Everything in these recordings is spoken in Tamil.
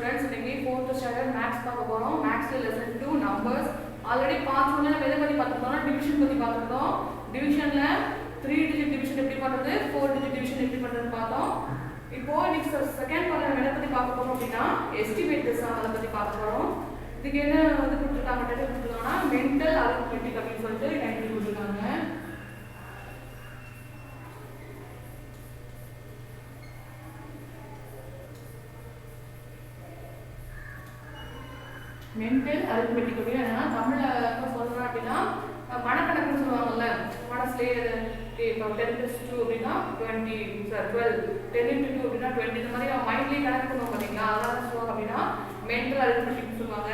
students, இன்னைக்கு 4th standard maths பார்க்க போறோம். mathsல lesson 2 numbers. ஆல்ரெடி பார்ட் 1ல நம்ம எதை பத்தி பார்த்திருந்தோம்னா டிவிஷன் பத்தி பார்த்திருந்தோம். டிவிஷன்ல 3 டிஜிட் டிவிஷன் எப்படி பண்றது, 4 டிஜிட் டிவிஷன் எப்படி பண்றதுன்னு பார்த்தோம். இப்போ நெக்ஸ்ட் செகண்ட் பார்ட்ல நம்ம எதை பத்தி பார்க்க போறோம் அப்படினா எஸ்டிமேட் தி சம் அத பத்தி பார்க்க போறோம். இதுக்கு என்ன வந்து கொடுத்திருக்காங்க டைட்டில் கொடுத்திருக்காங்கன்னா மென்டல் அரித்மெட்டிக் அப்படினு சொல்லிட்டு டைட்டில் கொடுத்திருக்காங்க. மென்டல் அரித்மெட்டிக் அப்படின்னா தமிழ்ல சொல்றோம் அப்படின்னா மனக்கணக்குன்னு சொல்லுவாங்கல்ல. மனசுலேயே இப்போ 10+2 அப்படின்னா 20 சார் 12 10 × 2 அப்படின்னா 20 இந்த மாதிரி மைண்ட்லேயே கணக்கு பண்ணுவோம் பார்த்தீங்களா, அதெல்லாம் சொல்லுவாங்க அப்படின்னா மென்டல் அரித்மெட்டிக் சொல்லுவாங்க.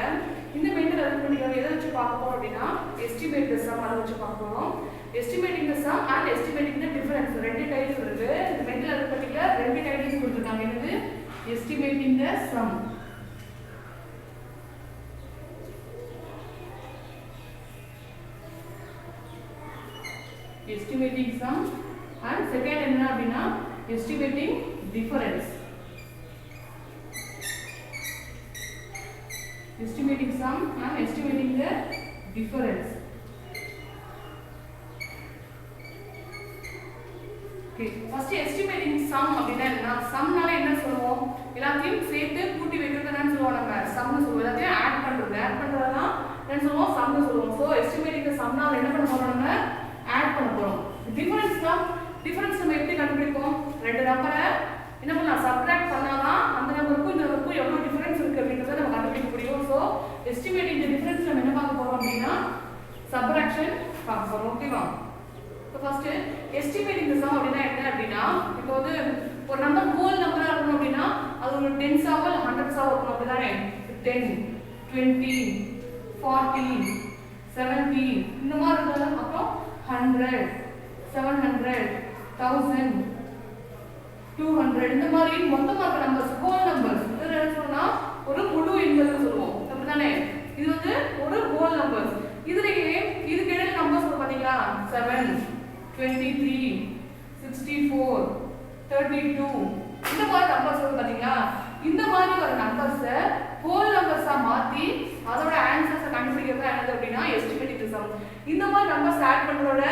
இந்த மென்டல் அரித்மெட்டிக் எதை வச்சு பார்க்க போறோம் அப்படின்னா எஸ்டிமேட் தி சம் அதை வச்சு பார்க்க போறோம். Estimating the some and estimating the difference ரெண்டு டைப்ஸ் இருக்கு. இந்த மென்டல் அரித்மெட்டிக்ல ரெண்டு டைப்ஸ் கொடுத்துருக்காங்க. என்னது estimating the some, estimating sum and second என்ன அப்படினா estimating difference. estimating sum and estimating the difference. Okay, first estimating sum அப்படினா என்ன? sumனால என்ன சொல்லுவோம்? எல்லாத்தையும் சேர்த்து கூட்டி வைக்கிறதுன்னு சொல்லுவோம். நம்ம sumனு சொல்லுவோம். எல்லாத்தையும் ஆட் பண்றதுதான் என்ன சொல்லுவோம்? sumனு சொல்லுவோம். so estimating the sumனால என்ன பண்ண போறோம்? நம்ம ஆட் பண்ண போறோம். டிஃபரன்ஸ் நம்ம எப்படி கண்டுபிடிப்போம்? ரெண்டு நம்பரை என்ன பண்ணலாம், சப்ட்ராக்ட் பண்ணாதான் அந்த நம்பருக்கும் இந்த நம்பருக்கும் எவ்வளவு டிஃபரன்ஸ் இருக்கு அப்படிங்கறத நம்ம கண்டுபிடிக்க முடியும். சோ எஸ்டிமேட்டிங் தி டிஃபரன்ஸ் நம்ம என்ன பார்க்க போறோம் அப்படினா சப்ட்ராக்ஷன் பார்க்க போறோம். ஓகேவா? சோ ஃபர்ஸ்ட் எஸ்டிமேட்டிங் தி சம் அப்படினா என்ன அப்படினா, இப்போ வந்து ஒரு நம்பர் ஹோல் நம்பரா இருக்கணும் அப்படினா அது ஒரு 10s ஆவோ இல்ல 100s ஆவோ இருக்கணும். அப்படிதானே 10 20 40 70 இந்த மாதிரி இருந்தாலும் அப்புறம் 100 700 1000 200 இந்த மாதிரி மொத்தமா இருக்க நம்பர்ஸ் ஹோல் நம்பர்ஸ் இது என்ன சொல்றோம்னா ஒரு முழு எண்கள்னு சொல்லுவோம். அப்படிதானே? இது வந்து ஒரு ஹோல் நம்பர்ஸ். இதுலயே இதுக்கு இடையில நம்பர்ஸ் பாத்தீங்களா 7 23 64 32 இந்த மாதிரி நம்பர்ஸ் பாத்தீங்களா. இந்த மாதிரி ஒரு நம்பர்ஸ் ஹோல் நம்பர்ஸா மாத்தி அதோட ஆன்சர்ஸ் கண்டுபிடிக்கிறது என்னது அப்படினா எஸ்டிமேட்டிங் தி சம். இந்த மாதிரி நம்பர்ஸ் ஆட் பண்றதோட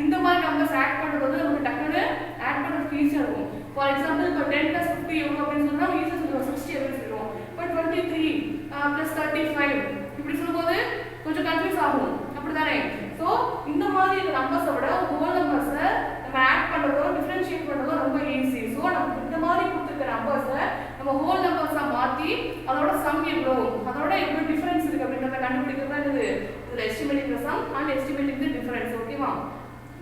இந்த மாதிரி நம்பர்ஸ் ஆட் பண்றது நமக்கு டக்குனு ஆட் பண்றதுக்கு ஈஸியா இருக்கும். ஃபார் எக்ஸாம்பிள் இப்போ 10 + 50 எவ்வளவு அப்படின்னு சொன்னா ஈஸியா சொல்லுவோம் 60 அப்படின்னு சொல்லுவோம். இப்போ 23 + 35 இப்படி சொல்லும்போது கொஞ்சம் கன்ஃபியூஸ் ஆகும். அப்படிதானே? சோ இந்த மாதிரி நம்பர்ஸை விட ஹோல் நம்பர்ஸை நம்ம ஆட் பண்றதோ டிஃபரன்ஷியேட் பண்றதோ ரொம்ப ஈஸி. சோ நம்ம இந்த மாதிரி கொடுத்திருக்கிற நம்பர்ஸை நம்ம ஹோல் நம்பர்ஸா மாத்தி அதோட சம் எவ்வளவு அதோட எவ்வளவு டிஃபரன்ஸ் இருக்கு அப்படிங்கறத கண்டுபிடிக்கிறது தான் இது இதுல estimating the some and estimating the difference. ஓகேவா?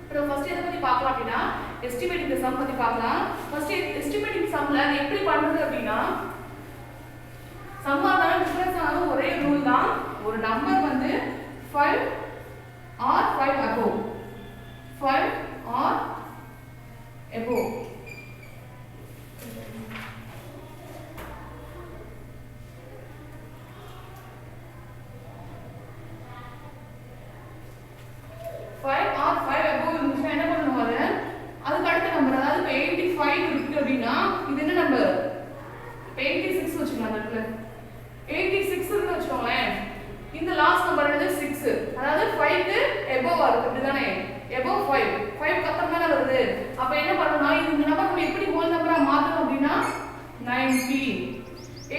இப்போ ஃபர்ஸ்ட் எதை பத்தி பார்க்கலாம் அப்படினா எஸ்டிமேட்டிங் தி சம் பத்தி பார்க்கலாம். ஃபர்ஸ்ட் எஸ்டிமேட்டிங் சம்ல அது எப்படி பண்றது அப்படினா சம் ஆன டிஃபரன்ஸ் ஆன ஒரே ரூல் தான். ஒரு நம்பர் வந்து 5 or 5 above 5 or above என்ன பண்ணுவாங்க, அதுக்கு அடுத்த நம்பர் அதாவது 85 இருக்கு அப்படின்னா இது என்ன நம்பர் 86 வச்சுக்கலாம். அந்த இடத்துல 86 இருக்கு வச்சுக்கோங்களேன். இந்த லாஸ்ட் நம்பர் என்னது 6 அதாவது 5 க்கு above இருக்கு. அப்படிதானே? above 5 கத்தம் தான வருது. அப்ப என்ன பண்ணனும்னா இந்த நம்பர் நம்ம எப்படி ஹோல் நம்பரா மாத்தணும் அப்படினா 90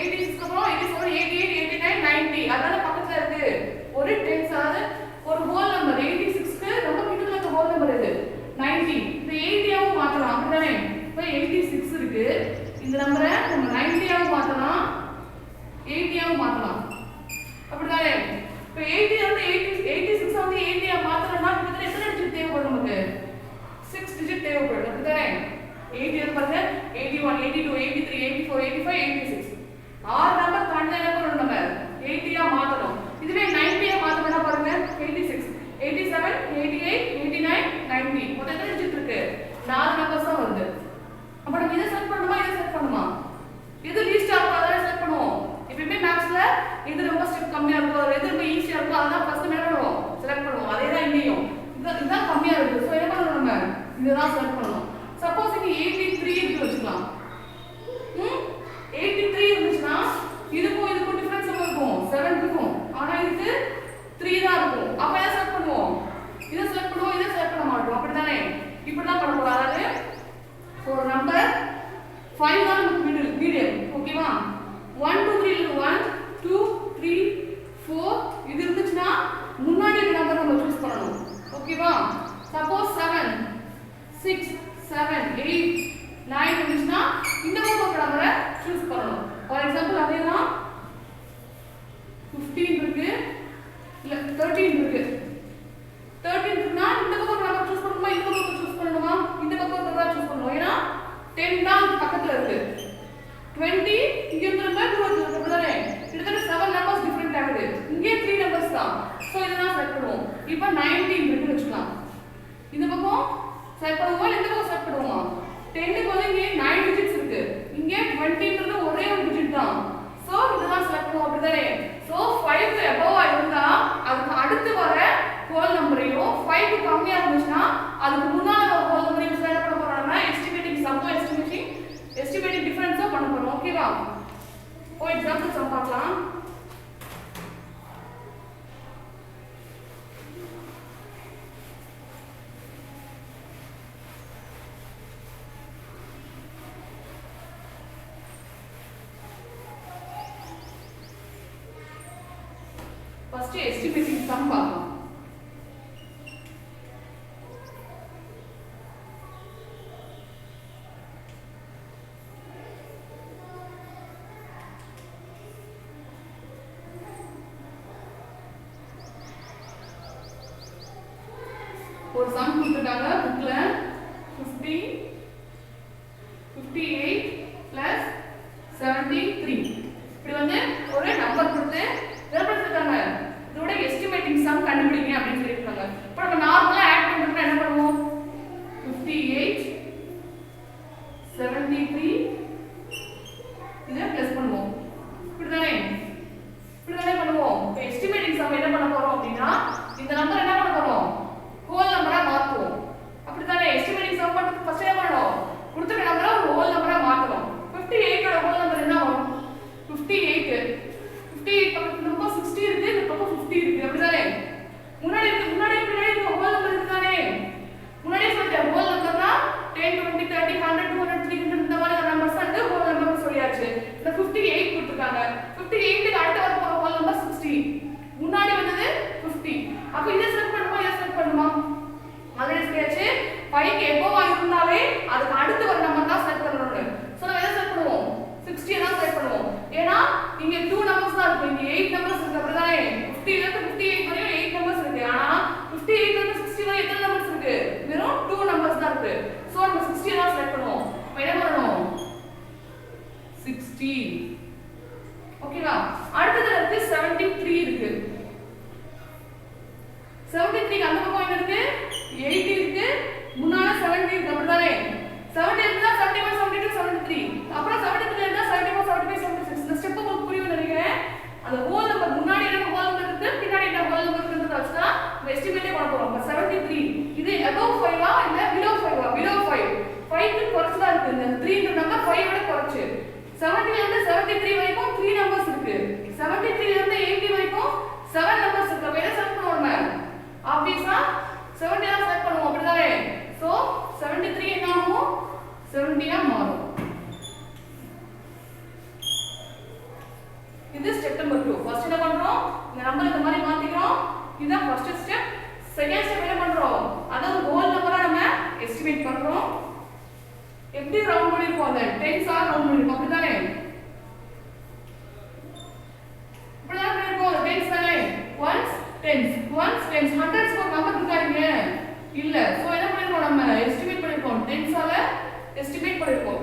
86 க்கு அப்புறம் 87 88 89 90 அதனால பக்கத்துல இருக்கு ஒரு 10 அதாவது ஒரு ஹோல் நம்பர் 86 க்கு ரொம்ப கிட்டத்துல இருக்க ஹோல் நம்பர் இது 90. இந்த 80 ஆவும் மாத்தலாம். அப்படிதானே? இப்போ 86 இருக்கு. இந்த நம்பரை நம்ம 90 ஆவும் மாத்தலாம் 80 ஆவும் மாத்தலாம். அப்படிதானே? இப்போ 80 வந்து 86 வந்து 80 ஆ மாத்தறோம்னா கிட்டத்தட்ட எத்தனை டிஜிட் தேவைப்படும் நமக்கு? 6 டிஜிட் தேவைப்படும். அப்படிதானே? 80 வந்து பாருங்க 81 82 83 84 85 86 ஆறு நம்பர் தாண்டி என்ன பண்ணணும் நம்ம 80 ஆ மாத்தணும். இதுவே 90 ஆ மாத்தணும்னா பாருங்க 86 87 88 89 90 மொத்தம் எத்தனை டிஜிட் இருக்கு? 4 நம்பர்ஸ் தான் வருது. அப்ப நம்ம இத செட் பண்ணணுமா இத செட் பண்ணுமா? எது லீஸ்டா இருக்கோ அத செட் பண்ணுவோம். எப்பவுமே மேத்ஸ்ல இது ரொம்ப ஸ்டெப் கம்மியா இருக்கோ எது ரொம்ப ஈஸியா இருக்கோ அதான் ஃபர்ஸ்ட் என்ன பண்ணுவோம் செலக்ட் பண்ணுவோம். அதே தான் இங்கேயும் இதுதான் கம்மியா இருக்கு. சோ என்ன பண்ணணும் நம்ம இதுதான் செலக்ட் பண்ணணும். சப்போஸ் இங்க 83 இப்படி வச்சுக்கலாம். 83 இருந்துச்சுன்னா இது இப்போ 19 இருக்குன்னு வச்சுக்கலாம். இந்த பக்கம் செலக்ட் பண்ணுவோமா இந்த பக்கம் செலக்ட் பண்ணுவோமா? 10க்கு வந்து இங்கே 9 டிஜிட்ஸ் இருக்கு. இங்கே 20ன்றது ஒரே ஒரு டிஜிட் தான். சோ இதுதான் செலக்ட் பண்ணுவோம் அப்படிதானே? சோ 5 க்கு above இருந்தா அதுக்கு அடுத்து வர ஹோல் நம்பரையும் 5 க்கு கம்மியா இருந்துச்சுன்னா அதுக்கு முன்னால வர ஹோல் நம்பரையும் செலக்ட் பண்ண போறோம்னா எஸ்டிமேட்டிங் சம் எஸ்டிமேட்டிங் டிஃபரன்ஸா பண்ண போறோம். ஓகேவா? ஓ எக்ஸாம்பிள் சம் பார்க்கலாம். First estimating sum பார்க்கலாம். ஒரு sum கொடுத்திருக்காங்க புக்ல 50 58 plus 73 இப்படி வந்து ஒரு நம்பர் கொடுத்து ரெப்ரசன்ட் இதோட எஸ்டிமேட்டிங் சம் கண்டுபிடிங்க அப்படின்னு சொல்லிருக்காங்க. இப்போ நம்ம நார்மலா ஆட் பண்றோம்னா என்ன பண்ணுவோம்? 58 73 இத பிளஸ் பண்ணுவோம். இப்படிதானே பண்ணுவோம். இப்போ எஸ்டிமேட்டிங் சம் என்ன பண்ண போறோம் அப்படினா இந்த நம்பர் என்ன பண்ண போறோம்? ஹோல் நம்பரா மாத்துவோம். அப்படிதானே எஸ்டிமேட்டிங் சம் பண்றது ஃபர்ஸ்ட் என்ன பண்ணணும்? கொடுத்த நம்பரை ஒரு ஹோல் நம்பரா மாத்தணும். 58 ஓட ஹோல் நம்பர் என்ன வரும்? 58 பக்கத்துல நம்ம 60 இருக்கு, இந்த பக்கம் 50 இருக்கு. அப்படிதானே? முன்னாடி பின்னாடி ஹோல் நம்பர் இருக்குதானே? முன்னாடி சொல்லிட்டேன் ஹோல் நம்பர்னா 10 20 30 100 200 300 இந்த மாதிரி நம்பர்ஸ் வந்து ஹோல் நம்பர் சொல்லியாச்சு. இந்த 58 கொடுத்திருக்காங்க. 58 க்கு அடுத்து வர போற ஹோல் நம்பர் 60. முன்னாடி வந்தது 50. அப்ப இத செலக்ட் பண்ணுமா? ஆல்ரெடி சொல்லியாச்சு 5 க்கு above இருந்தாலே அதுக்கு அடுத்து வர நம்பர் தான் செலக்ட் பண்ணனும். சோ நம்ம எதை செலக்ட் பண்ணுவோம்? 60 தான் செலக்ட் பண்ணுவோம். ஏனா இங்க 2 நம்பர்ஸ் தான் இருக்கு. இங்க 8 நம்பர்ஸ் இருக்கு. அப்படிதானே? 50 ல இருந்து 58 வரையும் 8 நம்பர்ஸ் இருக்கு. ஆனா 58 ல இருந்து 60 வரை எத்தனை நம்பர்ஸ் இருக்கு? வெறும் 2 நம்பர்ஸ் தான் இருக்கு. சோ நம்ம 60 தான் செலக்ட் பண்ணுவோம். அப்ப என்ன பண்ணனும்? 60. ஓகேவா? அடுத்ததுல இருக்கு 73 இருக்கு. 73 க்கு அந்த பக்கம் என்ன இருக்கு? 80 இருக்கு. முன்னால 70 இருக்கு. அப்படிதானே? 70 இருந்தா 71 72 73. அப்புறம் 73 இருந்தா 74 75 76. இந்த ஸ்டெப் உங்களுக்கு புரியும்னு நினைக்கிறேன். அந்த ஹோல் நம்பர் முன்னாடி என்ன ஹோல் நம்பர் இருக்கு, பின்னாடி என்ன ஹோல் நம்பர் இருக்குன்றத வச்சுதான் நம்ம எஸ்டிமேட்டே பண்ண போறோம். 73 இது above 5 ஆ இல்ல below 5 ஆ? below 5. 5 க்கு குறைச்சலா இருக்கு. இந்த 3 ன்ற நம்பர் 5 விட குறைச்சு. 70 ல இருந்து 73 வரைக்கும் 3 நம்பர்ஸ் இருக்கு. 73 ல இருந்து 80 வரைக்கும் 7 நம்பர்ஸ் இருக்கு. அப்ப என்ன செலக்ட் பண்ணுவோம் நம்ம? ஆப்வியஸா 70 தான் செலக்ட் பண்ணுவோம். அப்படிதானே? சோ 73 என்ன ஆகும்? 70 ஆ மாறும். இது ஸ்டெப் நம்பர் 2. ஃபர்ஸ்ட் என்ன பண்றோம்? இந்த நம்பர் இந்த மாதிரி மாத்திக்கிறோம். இதுதான் ஃபர்ஸ்ட் ஸ்டெப். செகண்ட் ஸ்டெப் என்ன பண்றோம்? அதாவது ஹோல் நம்பரா நம்ம எஸ்டிமேட் பண்றோம். எப்படி ரவுண்ட் பண்ணிருப்போம்? அந்த 10s ஆ ரவுண்ட் பண்ணிருப்போம். அப்படிதானே? இப்படிதான் பண்ணிருப்போம். 10s தானே? 1s 10s 100s ஒரு நம்பர் இருக்காங்க இல்ல. சோ என்ன பண்ணிருப்போம்? நம்ம எஸ்டிமேட் பண்ணிருப்போம். 10s ஆல எஸ்டிமேட் பண்ணிருப்போம்.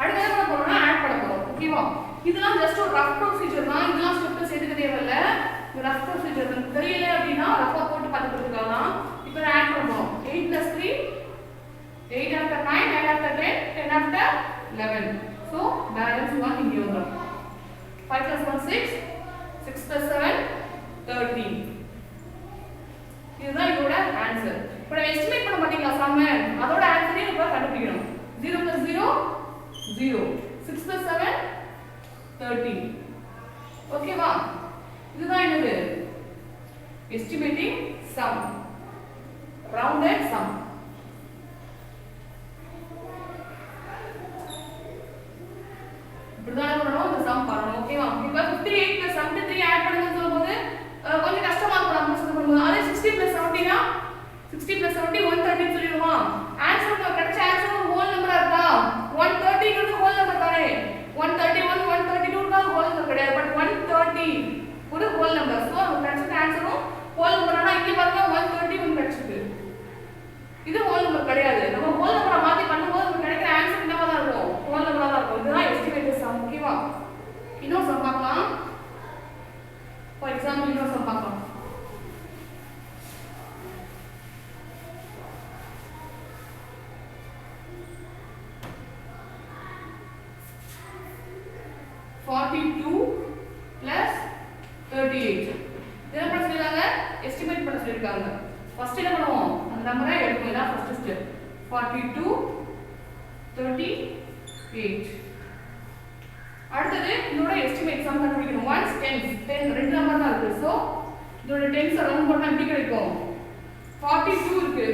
அடுத்து என்ன பண்ண போறோம்னா ஆட் பண்ண போறோம். ஓகேவா? இதெல்லாம் ஜஸ்ட் ஒரு ரஃப் ப்ரொசீஜர் தான். இதெல்லாம் ஸ்டெப் சேர்த்துக்க தேவையில்ல. இந்த ரஃப் ப்ரொசீஜர் நமக்கு தெரியல அப்படினா ரஃபா போட்டு பார்த்துக்கிறதுக்காக இப்போ ஆட் பண்றோம். 8 + 3 8 after 9 9 after 10 10 after 11. So balance 1 இங்க வரும். 5 + 1 6 6 + 7 13. இதுதான் இதோட ஆன்சர். இப்போ நம்ம எஸ்டிமேட் பண்ண மாட்டீங்களா சம்? அதோட ஆன்சரே நம்ம கண்டுபிடிக்கணும். 0 + 0 0 6 + 7 13. ஓகேவா? இதுதான் என்னது? Estimating sum, rounded sum. இப்படிதான் பண்ணணும். இந்த சம் பண்ணணும். ஓகேவா? இப்போ 58 + 73 ஆட் பண்ணுங்கன்னு சொல்லும்போது கொஞ்சம் கஷ்டமா இருக்கும் நம்ம சொல்லும்போது. அதே 60 + 70 60 + 70 130 சொல்லிடுமா? ஆன்சர் கிடைச்ச ஆன்சர் ஒரு ஹோல் நம்பரா இருக்கா? 130 ங்கிறது ஹோல் நம்பர் தானே? 131 132 ங்கிறது ஹோல் நம்பர் கிடையாது. பட் 130 ஒரு ஹோல் நம்பர். சோ நமக்கு கிடைச்ச ஆன்சரும் ஹோல் நம்பர்னா இங்க பாருங்க 131 கிடைச்சது. இது ஹோல் நம்பர் கிடையாது. நம்ம ஹோல் நம்பரை மாத்தி பண்ணும்போது நமக்கு கிடைக்கிற ஆன்சர் என்னவா தான் இருக்கும்? ஹோல் நம்பரா தான் இருக்கும். இதுதான் எஸ்டிமேட்டட் சம். ஓகேவா? இன்னொரு சம் பார்க்கலாம். 42 plus 38. என்ன பண்ண சொல்லிருக்காங்க? எஸ்டிமேட் பண்ண சொல்லிருக்காங்க. ஃபர்ஸ்ட் என்ன பண்ணுவோம்? அந்த நம்பரை எடுப்போம். இதான் ஃபர்ஸ்ட் ஸ்டெப். 42 38. அடுத்தது இதோட எஸ்டிமேட் சம் கண்டுபிடிக்கணும். 1 10 ரெண்டு நம்பர் தான் இருக்கு. சோ இதோட 10s ரவுண்ட் பண்ணா எப்படி கிடைக்கும்? 42 இருக்கு.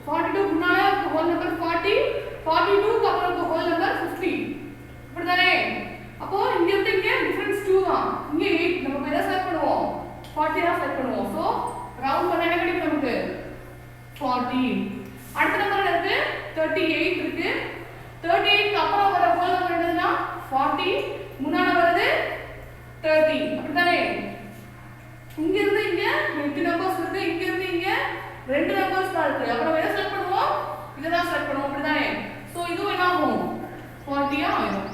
42 முன்னால ஹோல் நம்பர் 40, 42 க்கு அப்புறம் இருக்க ஹோல் நம்பர் 50. இப்படிதானே? அப்போ இங்க இருந்து இங்க டிஃபரன்ஸ் 2 தான். இங்க 8 நம்ம எதை செலக்ட் பண்ணுவோம்? 40 தான் செலக்ட் பண்ணுவோம். சோ ரவுண்ட் பண்ணா என்ன கிடைக்கும் நமக்கு? 40. அடுத்த நம்பர் இருக்கு 38 இருக்கு. 38 க்கு அப்புறம் வர ஹோல் நம்பர் என்னதுன்னா 40, முன்னால வருது 30. அப்படிதானே? இங்க இருந்து இங்க 8 நம்பர்ஸ் இருக்கு. இங்க இருந்து இங்க ரெண்டு நம்பர்ஸ் தான் இருக்கு. அப்புறம் எதை செலக்ட் பண்ணுவோம்? இத தான் செலக்ட் பண்ணுவோம். அப்படிதானே? சோ இதுவும் என்ன ஆகும்? 40 ஆகும்.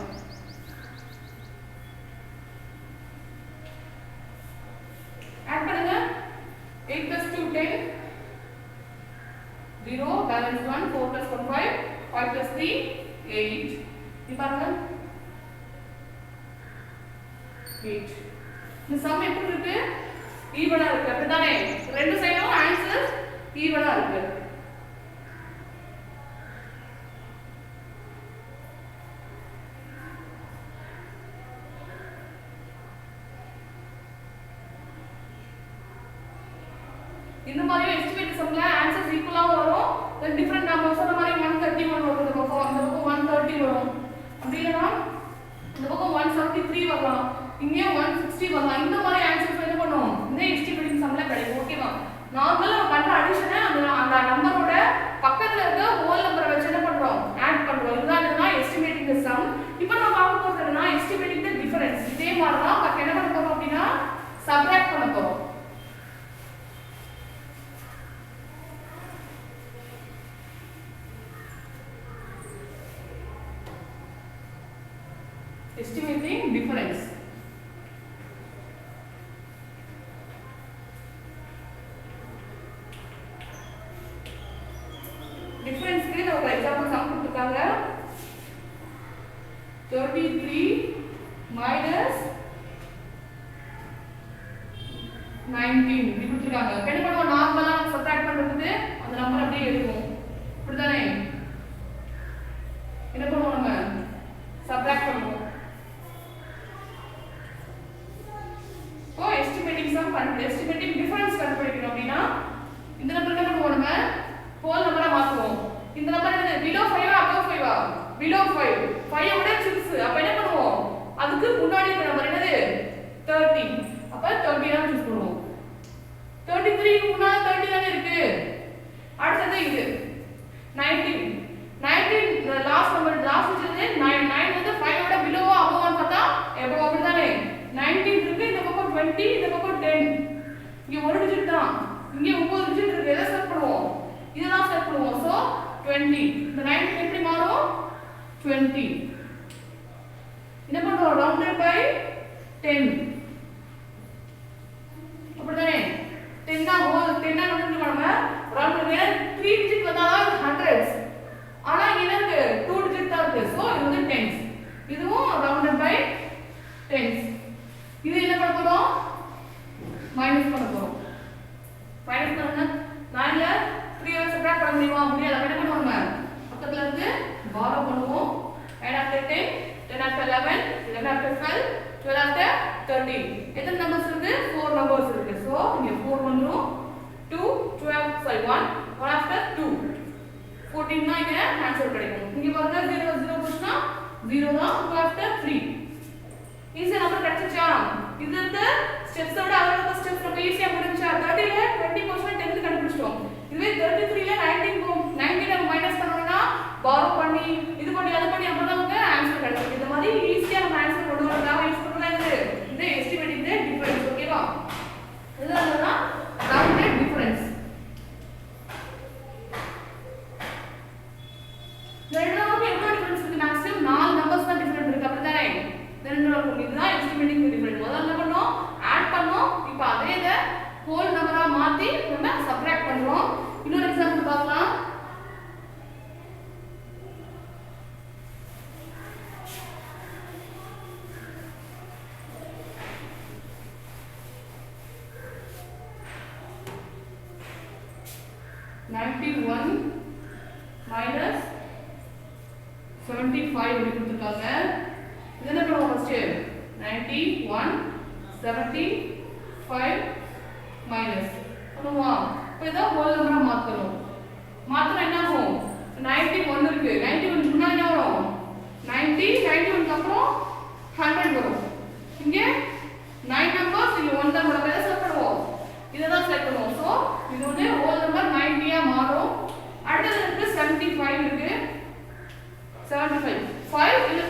ஆட் பண்ணுங்க. 8 plus 2 10, 0 balance 1, 4 plus 1 5, 5 plus 3 8. இது பாருங்க 8. இந்த சம் எப்படி இருக்கு? ஈவனா இருக்கு. அப்படிதானே? ரெண்டு சைடும் ஆன்சர் ஈவனா இருக்கு. இந்த மாதிரி எஸ்டிமேட் சம்ல ஆன்சர்ஸ் ஈக்குவலா வரும். தென் டிஃபரண்ட் நம்பர்ஸ் அந்த மாதிரி 131 வரும். இந்த பக்கம் 130 வரும். அப்படி இல்லனா இந்த பக்கம் 173 வரலாம். இங்க 160 வரலாம். இந்த மாதிரி ஆன்சர்ஸ் என்ன பண்ணுவோம்? இந்த எஸ்டிமேட்டிங் சம்ல கிடைக்கும். ஓகேவா? நார்மலா நம்ம பண்ற அடிஷனை அந்த நம்பரோட பக்கத்துல இருக்க ஹோல் நம்பரை வச்சு என்ன பண்றோம்? ஆட் பண்றோம். இதுதான் எஸ்டிமேட்டிங் தி சம். இப்போ நம்ம பார்க்க போறது என்னன்னா எஸ்டிமேட்டிங் தி டிஃபரன்ஸ். இதே மாதிரி தான் பட் என்ன பண்ண போறோம் அப்படினா சப்ட்ராக்ட் பண்ண போறோம். Estimating difference. Difference க்கு நம்ம எக்ஸாம்பிள் சம் கொடுத்திருக்காங்க. 33 minus 19 இப்படி கொடுத்திருக்காங்க. என்ன பண்ணுவோம்? நார்மலா சப்ட்ராக்ட் பண்றதுக்கு அந்த நம்பர் அப்படியே எழுதுவோம். அப்படிதானே? என்ன பண்ணுவோம்? நம்ம சப்ட்ராக்ட் பண்ணுவோம். எஸ்டிமேட்டிங் டிஃபரன்ஸ் கண்டுபிடிக்கணும் அப்படினா இந்த நம்பர் என்ன பண்ணுவோம்? நம்ம ஹோல் நம்பரா மாத்துவோம். இந்த நம்பர் என்னது? below 5 ஆ above 5 ஆ? below 5. 5 ஓட சிறுசு. அப்ப என்ன பண்ணுவோம்? அதுக்கு முன்னாடி இருக்க நம்பர் என்னது? 30. அப்ப 30 தான் சூஸ் பண்ணுவோம். 33 க்கு முன்னாடி 30 தானே இருக்கு. அடுத்து இது 19. 19 லாஸ்ட் நம்பர் லாஸ்ட் வச்சது 9 வந்து 5 ஓட below ஆ above ஆ பார்த்தா above அப்படிதானே? 19 இருக்கு. இந்த பக்கம் 20, இந்த பக்கம் 10. இங்க ஒரு டிஜிட் தான். இங்க 9 டிஜிட் இருக்கு. எதை செலக்ட் பண்ணுவோம்? இதெல்லாம் செலக்ட் பண்ணுவோம். சோ 20. இந்த 19 எப்படி மாறும்? 20. என்ன பண்றோம்? Rounded by 10. அப்படிதானே? 10 தான் ஹோல் 10 தான் வந்து நம்ம ரவுண்டட் பை 3 டிஜிட் வந்தாதான் ஹண்ட்ரட்ஸ். ஆனா இங்க இருக்கு 2 டிஜிட் தான் இருக்கு. சோ இது வந்து டென்ஸ். இதுவும் ரவுண்டட் பை டென்ஸ். இது என்ன பண்ண போறோம்? மைனஸ் பண்ண போறோம். மைனஸ் பண்ணா 9 ல 3 ல சப்ட்ராக்ட் பண்ண முடியுமா? முடியாது. அப்ப என்ன பண்ணுவோம்? நம்ம பக்கத்துல இருந்து borrow பண்ணுவோம். 9 after 10, 10 after 11, 11 after 12, 12 after 13. எத்தனை நம்பர்ஸ் இருக்கு? 4 நம்பர்ஸ் இருக்கு. சோ இங்க 4 வந்துரும். 2 12 sorry 1 after 2. 14 தான் இங்க ஆன்சர் கிடைக்கும். இங்க பாருங்க 0 0 போச்சுனா 0 தான். 2 after 3. ஈஸியா நம்பர் கிடைச்சிச்சா? இது இந்த ஸ்டெப்ஸ் ஓட அவ்வளவு ஸ்டெப்ஸ் ரொம்ப ஈஸியா முடிஞ்சா. 30 ல 20% 10 கண்டுபிடிச்சிட்டோம். இதுவே 33 ல 19 நம்ம மைனஸ் பண்ணோம்னா borrow பண்ணி இது பண்ணி அது பண்ணி அப்பதான் நமக்கு ஆன்சர் கிடைக்கும். இந்த மாதிரி ஈஸியா நம்ம ஆன்சர் கொண்டு வரலாம். யூஸ் பண்ணலாம். இந்த எஸ்டிமேட்டிங் தி டிஃபரன்ஸ். ஓகேவா? இதுதான் ரவுண்டட் டிஃபரன்ஸ். ரெண்டாவது எவ்வளவு டிஃபரன்ஸ் இருக்கு? மேக்ஸிமம் 4 நம்பர்ஸ் தான் டிஃபரன்ஸ் இருக்கு. அப்படிதானே? இதுதான் எஸ்டிமேட்டிங் தி டிஃபரன்ஸ். முதல்ல என்ன பண்ணோம்? ஆட் பண்ணோம். இப்போ அதே இத ஹோல் நம்பரா மாத்தி நம்ம சப்ட்ராக்ட் பண்றோம். இன்னொரு எக்ஸாம்பிள் பார்க்கலாம். 91 minus 75 அப்படி கொடுத்துருக்காங்க. இது என்ன பண்ணுவோம் ஃபர்ஸ்ட் 91 75 minus பண்ணுவோம். இப்போ இதை ஹோல் நம்பரா மாத்தணும். மாத்தினா என்ன ஆகும்? 91 இருக்கு. 91 முன்னாடி என்ன வரும்? 90 91 அப்புறம் 100 வரும். இங்க 9 நம்பர்ஸ் இங்க 1 நம்பர் வேற செலக்ட் பண்ணுவோம். இத தான் செலக்ட் பண்ணுவோம். சோ இது வந்து ஹோல் நம்பர் 90 ஆ மாறும். அடுத்து இருக்கு 75 இருக்கு. 75 5 இல்ல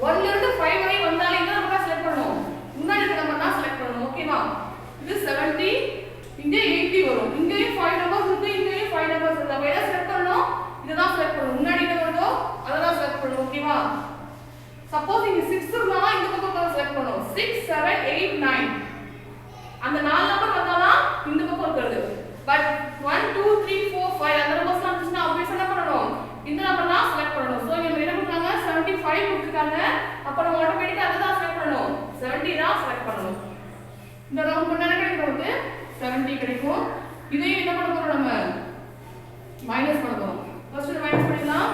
1 ல இருந்து 5 வரை வந்தாலே என்ன நம்பர் செலக்ட் பண்ணனும்? முன்னாடி இருக்க நம்பர் தான் செலக்ட் பண்ணனும். ஓகேவா? இது 70 இங்க 80 வரும். இங்கேயும் 5 நம்பர்ஸ் இருக்கு. இங்கேயும் 5 நம்பர்ஸ் இருக்கு. அப்ப எதை செலக்ட் பண்ணனும்? இத தான் செலக்ட் பண்ணனும். முன்னாடி என்ன வருதோ அத தான் செலக்ட் பண்ணனும். ஓகேவா? சப்போஸ் இங்க 6 இருந்தா இந்த பக்கம் செலக்ட் பண்ணனும். 6 7 8 9 அந்த நாலு நம்பர் வந்தானா இந்த பக்கம் இருக்குது. பட் 1 2 3 4 5 அந்த நம்பர்ஸ்லாம் வந்துச்சுனா ஆப்வியஸா என்ன பண்ணனும்? இந்த நம்பர் தான் செலக்ட் பண்ணனும். சோ இங்க என்ன கொடுத்தாங்க? 75 கொடுத்திருக்காங்க. அப்ப நம்ம ஆட்டோமேட்டிக்கா அத தான் செலக்ட் பண்ணனும். 70 தான் செலக்ட் பண்ணனும். இந்த ரவுண்ட் பண்ணா என்ன கிடைக்கும்? நமக்கு 70 கிடைக்கும். இதையும் என்ன பண்ண போறோம்? நம்ம மைனஸ் பண்ண போறோம். ஃபர்ஸ்ட் மைனஸ் பண்ணிடலாம்.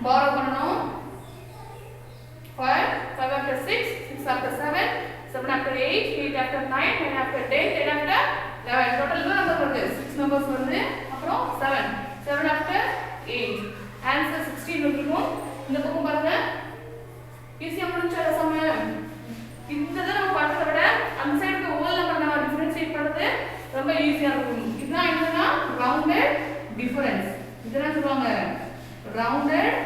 borrow பண்ணனும். 5 5 after 6 6 after 7 7 after 8 8 after 9 9 after 10 10 after 11 total number வருது 6 நம்பர்ஸ் வருது. அப்புறம் 7 7 after 8 ஆன்சர் 16 வந்துரும். இந்த பக்கம் பாருங்க ஈஸியா முடிஞ்சா சம இந்த தடவை நம்ம பண்றத விட அந்த சைடுக்கு ஹோல் நம்பர் நம்ம டிஃபரன்ஷியேட் பண்றது ரொம்ப ஈஸியா இருக்கும். இதுதான் என்னன்னா ரவுண்டட் டிஃபரன்ஸ். இதெல்லாம் சொல்லுவாங்க ரவுண்டட்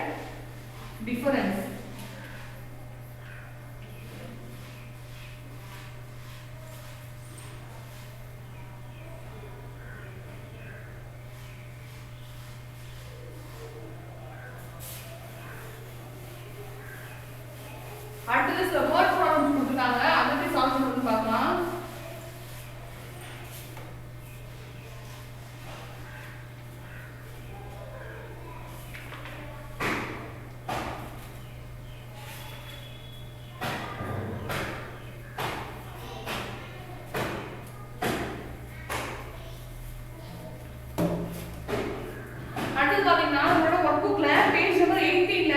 டிஃபரன்ஸ். அடுத்து சில வேர்ட் ப்ராப்ளம்ஸ் கொடுத்திருக்காங்க. அதை எப்படி சால்வ் பண்றதுன்னு பார்க்கலாம். அடுத்து பாத்தீங்கன்னா நம்மளோட ஒர்க் புக்ல பேஜ் நம்பர் 18ல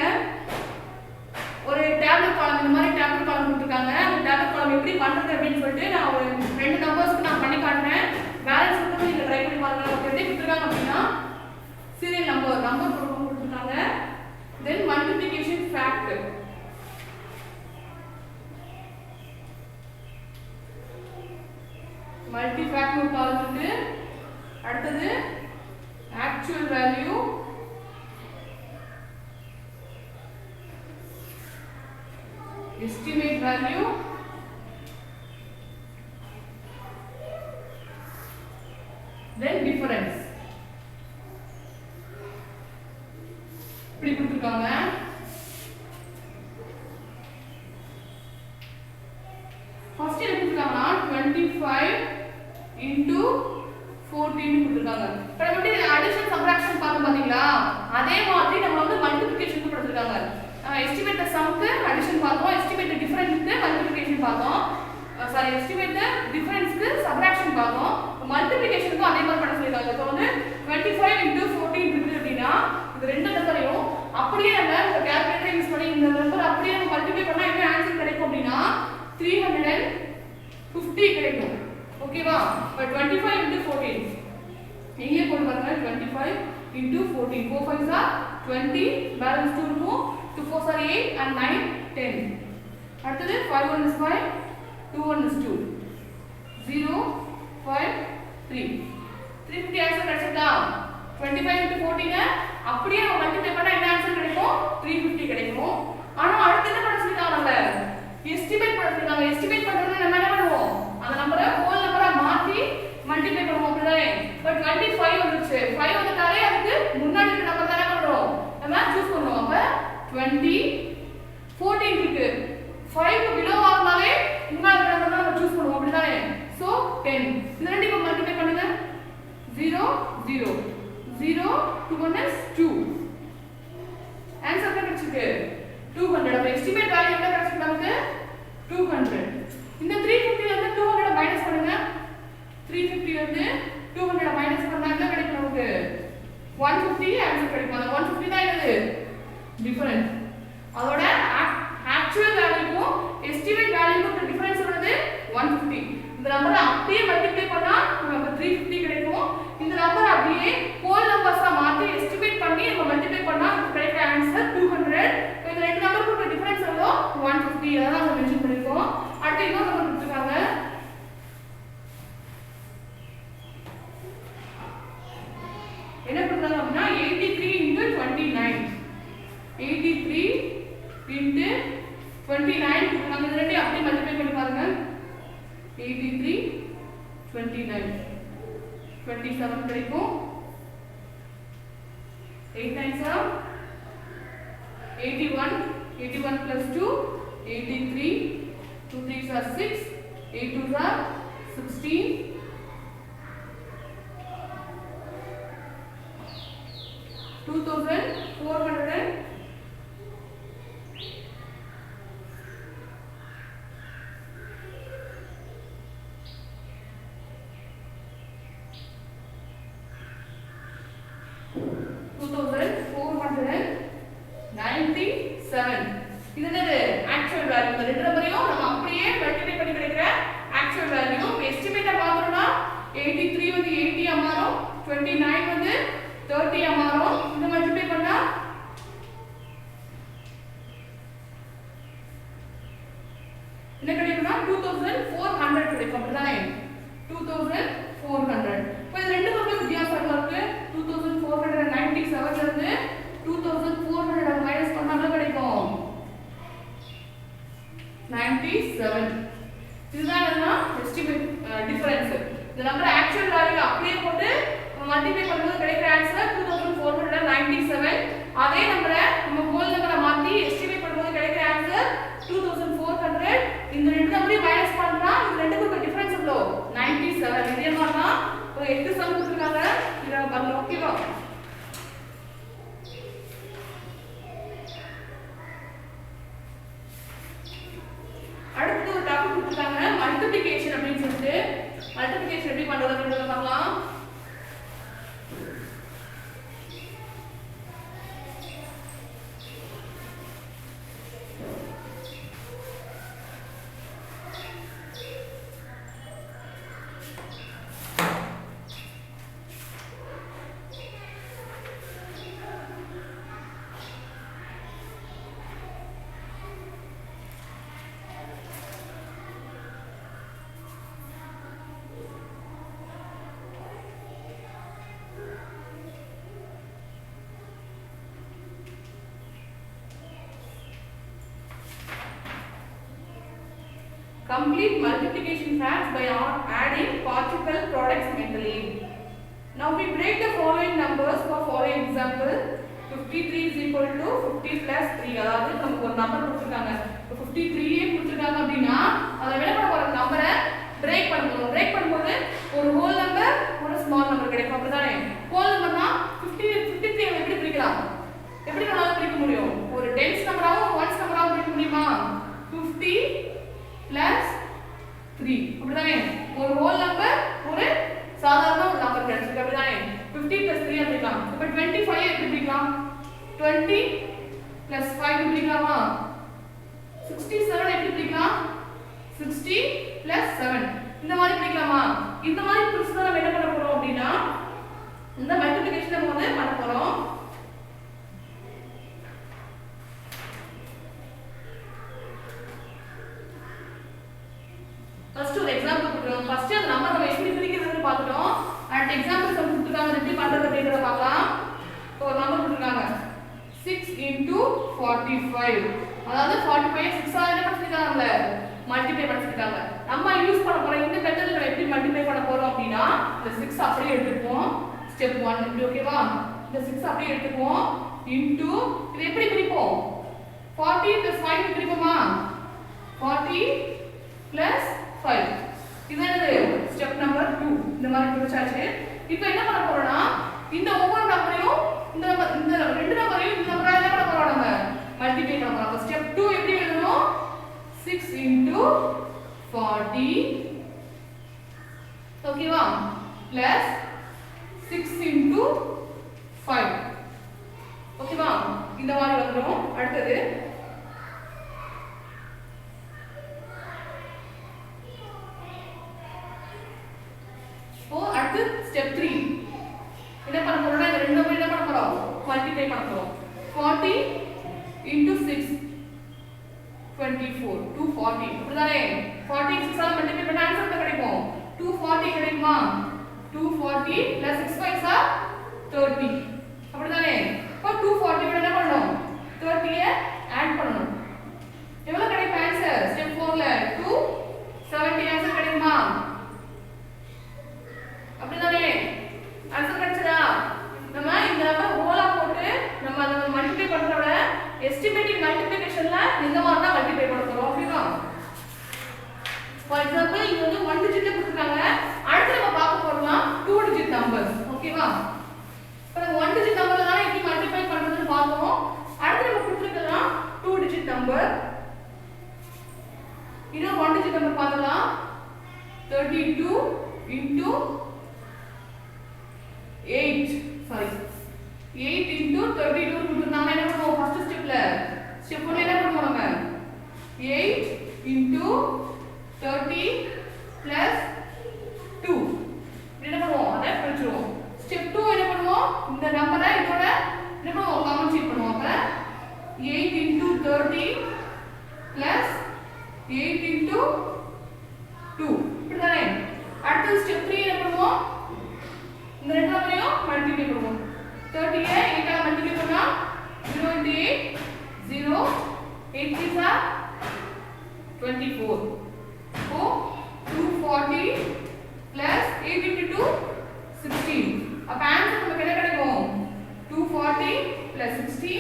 ஒரு டேப்லெட் காலம் இந்த மாதிரி டேப்லெட் காலம் கொடுத்திருக்காங்க. அந்த டேப்லெட் காலம் எப்படி பண்றது அப்படினு சொல்லிட்டு நான் ஒரு ரெண்டு நம்பர்ஸ்க்கு நான் பண்ணி காட்டுறேன். பேலன்ஸ் வந்து நீங்க ட்ரை பண்ணி பாருங்க. நமக்கு எப்படி கொடுத்திருக்காங்க அப்படினா சீரியல் நம்பர் கொடுத்திருக்காங்க. தென் மல்டிப்ளிகேஷன் ஃபேக்ட். மல்டி ஃபேக்ட் ஒரு காலம் இருக்கு. அடுத்து actual value, estimate value, then difference. இப்படி கொடுத்திருக்காங்க. ஃபர்ஸ்ட் என்ன கொடுத்திருக்காங்கன்னா 25 into 14 கொடுத்திருக்காங்க. இப்போ நம்ம எப்படி அடிஷன் சப்ட்ராக்ஷன் பார்த்தோம் பாத்தீங்களா? அதே மாதிரி நம்ம வந்து மல்டிப்ளிகேஷன் கொடுத்திருக்காங்க. estimate the sum க்கு addition பார்த்தோம். estimate the difference க்கு multiplication பார்த்தோம். estimate the difference க்கு subtraction பார்த்தோம். multiplication க்கு அதே மாதிரி பண்ண சொல்லிருக்காங்க. இப்போ வந்து 25 into 14 இருக்கு அப்படினா இது ரெண்டு நம்பரையும் அப்படியே நம்ம கால்குலேட்டர் யூஸ் பண்ணி இந்த நம்பர் அப்படியே நம்ம மல்டிப்ளை பண்ணா என்ன ஆன்சர் கிடைக்கும் அப்படினா 350 கிடைக்கும். ஓகேவா? பட் 25 into 14 இங்கே போட்டு பாருங்க. 25 into 14 4 5s are 20 balance 2 இருக்கும். 2 4s are 8 and 9 10. அடுத்து 5 1 is 5 2 1 is 2 0 5 3 350 ஆன்சர் கிடைச்சதா? 25 into 14 அப்படியே நம்ம மல்டிப்ளை பண்ணா என்ன ஆன்சர் கிடைக்கும்? 350 கிடைக்கும். ஆனா அடுத்து என்ன பண்ண சொல்லிருக்காங்க? எஸ்டிமேட் பண்ண சொல்லிருக்காங்க. எஸ்டிமேட் பண்றது நம்ம என்ன பண்ணுவோம்? அந்த நம்பரை ஹோல் நம்பரா மாத்தி மல்டிப்ளை பண்ணுவோம். அப்படிதானே? பட் 25 வந்துச்சு. 5 வந்ததாலே அதுக்கு முன்னாடி இருக்க நம்பர் தானே பண்றோம். நம்ம சூஸ் பண்ணுவோம். அப்ப 20 14 இருக்கு. 5 பிலோ ஆகுனாலே முன்னாடி இருக்க நம்பர் நம்ம சூஸ் பண்ணுவோம். அப்படிதானே? சோ 10. இது ரெண்டு இப்ப மல்டிப்ளை பண்ணுங்க. 0 0 0 2 1 is 2. ஆன்சர் என்ன கிடைச்சிருக்கு? 200. அப்ப எஸ்டிமேட் வேல்யூ என்ன கிடைச்சிருக்கு நமக்கு? 200. இந்த 350 ல இருந்து 200 மைனஸ் பண்ணுங்க. 350 ல இருந்து 200 மைனஸ் பண்ணா என்ன கிடைக்கும் நமக்கு 150 ஆன்சர் கிடைக்கும் அந்த 150 தான் என்னது டிஃபரன்ஸ் அதோட ஆக்சுவல் வேல்யூக்கும் எஸ்டிமேட் வேல்யூக்கும் டிஃபரன்ஸ் வருது 150 இந்த நம்பரை அப்படியே மல்டிப்ளை பண்ணா நமக்கு 350 கிடைக்கும் இந்த நம்பரை அப்படியே ஹோல் நம்பர்ஸா மாத்தி எஸ்டிமேட் பண்ணி நம்ம மல்டிப்ளை பண்ணா நமக்கு கிடைக்கிற ஆன்சர் 200 இந்த ரெண்டு நம்பருக்கு டிஃபரன்ஸ் எவ்வளோ 150 அத தான் நம்ம மென்ஷன் பண்ணிருக்கோம் அடுத்து இன்னொரு நம்பர் கொடுத்திருக்காங்க என்ன பண்றாங்க அப்படினா 83 into 29 83 into 29 நம்ம இந்த ரெண்டையும் அப்படியே மல்டிப்ளை பண்ணி பாருங்க 83 29 27 கிடைக்கும் 8 times are 81 81 plus 2 83 2 3s are 6 8 2s are 16 2400 2497 இது என்னது ஆக்சுவல் வேல்யூ இந்த ரெண்டு நம்பரையும் நம்ம அப்படியே மல்டிப்ளை பண்ணி கிடைக்கிற ஆக்சுவல் வேல்யூ எஸ்டிமேட்டா பார்த்தோம்னா 83 வந்து 80 ஆ மாறும் 29 வந்து 30 ஆ மாறும் இத மல்டிப்ளை பண்ணா என்ன கிடைக்கும்னா 2400 கிடைக்கும் அப்படிதானே 2400 இப்போ இந்த ரெண்டு பக்கம் வித்தியாசம் இருக்கு 2497 ல இருந்து 2400 மைனஸ் பண்ணா என்ன கிடைக்கும் 97 இதுதான் என்ன எஸ்டிமேட் டிஃபரன்ஸ் இந்த நம்பர் ஆக்சுவல் வேல்யூ அப்படியே போட்டு மல்டிப்ளை பண்ணும்போது கிடைக்கிற ஆன்சர் 2497 அதே நம்பரை நம்ம ஹோல் நம்பரை மாத்தி எஸ்டிமேட் பண்ணும்போது கிடைக்கிற ஆன்சர் 2400 இந்த ரெண்டு நம்பரையும் மைனஸ் பண்ணா இந்த ரெண்டுக்கும் டிஃபரன்ஸ் எவ்வளோ 97 இதே மாதிரி தான் ஒரு 8 சம் கொடுத்திருக்காங்க இத பண்ணலாம் ஓகேவா அடுத்து ஒரு டாபிக் கொடுத்திருக்காங்க மல்டிப்ளிகேஷன் அப்படினு சொல்லிட்டு மல்டிப்ளிகேஷன் எப்படி பண்றதுன்னு பார்க்கலாம் Complete multiplication facts by adding particle products mentally. Now we break the following numbers for example 53 is equal to 50 plus 3 அதாவது நமக்கு ஒரு நம்பர் கொடுத்திருக்காங்க 53 ஏ கொடுத்திருக்காங்க அப்படினா அத என்ன பண்ண போறோம் நம்பரை பிரேக் பண்ணும்போது ஒரு ஹோல் நம்பர் ஒரு ஸ்மால் நம்பர் கிடைக்கும் அப்படிதானே ஹோல் நம்பர்னா 53 எப்படி பிரிக்கலாம் எப்படி நம்மால பிரிக்க முடியும் ஒரு டென்ஸ் நம்பராவும் ஒன்ஸ் நம்பராவும் பிரிக்க முடியுமா 50 plus 3 அப்படிதானே ஒரு ஹோல் நம்பர் ஒரு சாதாரண ஒரு நம்பர் கிடைச்சிருக்கு அப்படிதானே 50 plus 3 அப்படிலாம் இப்போ 25 எப்படி பிரிக்கலாம் 20 plus 5 பிரிக்கலாமா 67 எப்படி பிரிக்கலாம் 60 plus 7 இந்த மாதிரி பிரிக்கலாமா இந்த மாதிரி பிரிச்சு நம்ம என்ன பண்ண போறோம் அப்படினா இந்த மல்டிப்ளிகேஷன் நம்ம வந்து பண்ண போறோம் ஃபர்ஸ்ட் ஒரு எக்ஸாம்பிள் கொடுக்கிறோம் ஃபர்ஸ்ட் அந்த நம்பர் நம்ம எப்படி பிரிக்கிறதுன்னு பார்த்துட்டோம் அண்ட் எக்ஸாம்பிள்ஸ் வந்து கொடுத்துருக்காங்க எப்படி பண்றது அப்படிங்கறத பார்க்கலாம் இப்போ ஒரு நம்பர் கொடுத்துருக்காங்க 6 into 45 அதாவது 45 6 ஆல என்ன பண்ணிருக்காங்கல மல்டிப்ளை பண்ணிருக்காங்க நம்ம யூஸ் பண்ண போற இந்த மெத்தட்ல நம்ம எப்படி மல்டிப்ளை பண்ண போறோம் அப்படினா இந்த 6 அப்படியே எடுத்துப்போம் ஸ்டெப் 1 இப்படி ஓகேவா இந்த 6 அப்படியே எடுத்துப்போம் into இது எப்படி பிரிப்போம் 40 plus 5 பிரிப்போமா 40 plus 5 இது என்னது ஸ்டெப் நம்பர் 2 இந்த மாதிரி பிரிச்சாச்சு இப்போ என்ன பண்ண போறோம்னா இந்த ஒவ்வொரு நம்பரையும் இந்த ரெண்டு நம்பரையும் இந்த நம்பரை என்ன பண்ண போறோம் நம்ம மல்டிப்ளை பண்ண போறோம் ஸ்டெப் 2 எப்படி எழுதணும் 6 into 40 ஓகேவா plus இந்த மாதிரி வந்துரும். அடுத்தது அடுத்து ஸ்டெப் 3 என்ன பண்ண போறோம்னா இந்த ரெண்டு நம்பர் என்ன பண்ண போறோம் மல்டிப்ளை பண்ண போறோம் 40 into 6 24 240 அப்படிதானே 40 6 ஆல மல்டிப்ளை பண்ணா ஆன்சர் என்ன கிடைக்கும் 240 கிடைக்குமா 240 plus 6 5 are 30 அப்படிதானே இப்போ 240 ஓட என்ன பண்ணனும் 30 ஐ ஆட் பண்ணனும் எவ்வளவு கிடைக்கும் ஆன்சர் ஸ்டெப் 4 ல 270 ஆன்சர் கிடைக்குமா அப்படிதானே ஆன்சர் கிடைச்சதா நம்ம இந்த நம்பர் ஹோலா போட்டு நம்ம அத மல்டிப்ளை பண்றத எஸ்டிமேட்டிங் மல்டிப்ளிகேஷன்ல இந்த மாதிரி தான் மல்டிப்ளை பண்ண போறோம் ஓகேவா ஃபார் எக்ஸாம்பிள் இங்க வந்து 1 டிஜிட்ல கொடுத்திருக்காங்க அடுத்து நம்ம பார்க்க போறோம் 2 டிஜிட் நம்பர்ஸ் ஓகேவா இப்போ நம்ம 1 டிஜிட் நம்பர்ல தான் எப்படி மல்டிப்ளை பண்றதுன்னு பார்த்தோம் அடுத்து நம்ம கொடுத்திருக்கிறது 2 டிஜிட் நம்பர் இன்னும் 1 டிஜிட் நம்பர் பார்த்தலாம் 32 into 8 into 32 கொடுத்திருந்தாங்க என்ன பண்ணுவோம் ஃபர்ஸ்ட் ஸ்டெப்ல ஸ்டெப் 1 என்ன பண்ணுவோம் நம்ம 8 into 30 plus 2 என்ன பண்ணுவோம் அத பிரிச்சுடுவோம் ஸ்டெப் 2 என்ன பண்ணுவோம் இந்த நம்பரை இதோட என்ன பண்ணுவோம் காமன் ஷீட் பண்ணுவோம் அப்ப 8 into 30 plus 8 into 2 இப்படிதானே அடுத்து ஸ்டெப் 3 என்ன பண்ணுவோம் இந்த ரெண்டு நம்பரையும் மல்டிப்ளை பண்ணுவோம் 30 ஐ 8 ஆல மல்டிப்ளை பண்ணா 0 into 8 0 8 3s are 24 so 240 plus 8 into 2 16 அப்ப ஆன்சர் நமக்கு என்ன கிடைக்கும் 240 plus 16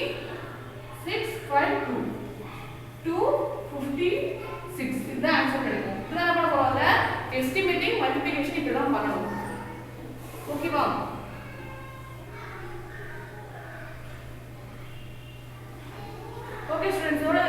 652 256 இதுதான் ஆன்சர் கிடைக்கும் இதுதான் நம்ம போறோம்ல எஸ்டிமேட்டிங் மல்டிப்ளிகேஷன் இப்படி தான் பண்ணணும் ஓகேவா ஓகே ஸ்டூடண்ட்ஸ் இதோட